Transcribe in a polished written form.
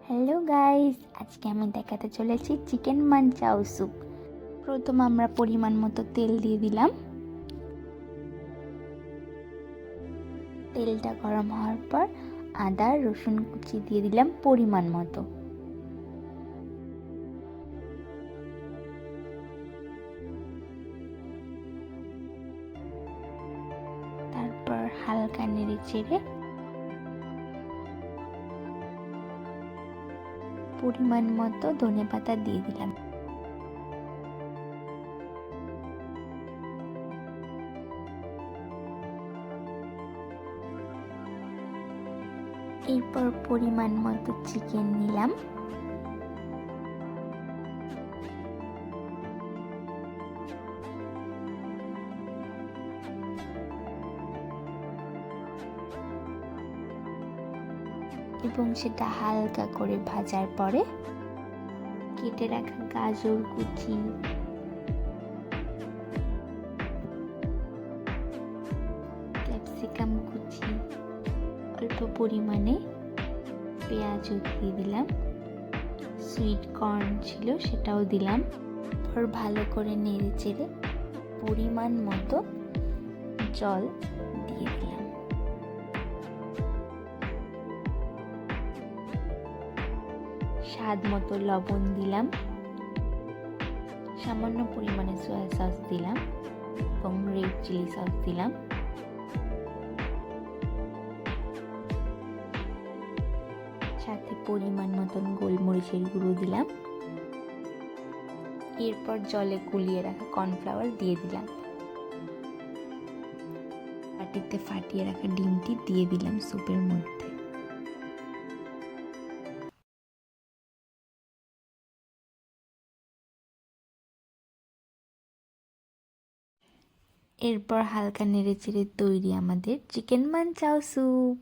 Hello guys, আজকে আমি দেখাতে চলেছি চিকেন মানচাও স্যুপ। প্রথম আমরা পরিমাণ মতো তেল দিয়ে দিলাম। তেলটা গরম হওয়ার পর আদা রসুন কুচি দিয়ে দিলাম পরিমাণ মতো। তারপর হালকা নেড়ে চেড়ে পরিমাণ মতো ধনেপাতা দিয়ে দিলাম। এরপর পরিমাণ মতো চিকেন নিলাম। এবং সেটা হালকা করে ভাজার পরে কেটে রাখা গাজর কুচি, ক্যাপসিকাম কুচি, অল্প পরিমাণে পেঁয়াজও দিয়ে দিলাম, সুইট কর্ন ছিল সেটাও দিলাম। তারপর ভালো করে নেড়ে চেড়ে পরিমাণ মতো জল দিয়ে দিলাম। স্বাদ মতো লবণ দিলাম, সামান্য পরিমাণে সয়া সস দিলাম এবং রেড চিলি সস দিলাম। সাথে পরিমাণ মতন গোলমরিচের গুঁড়ো দিলাম। এরপর জলে গুলিয়ে রাখা কর্নফ্লাওয়ার দিয়ে দিলাম। বাটিতে ফাটিয়ে রাখা ডিমটি দিয়ে দিলাম স্যুপের মধ্যে। এরপর হালকা নেড়ে চেড়ে তৈরি আমাদের চিকেন মানচাও স্যুপ।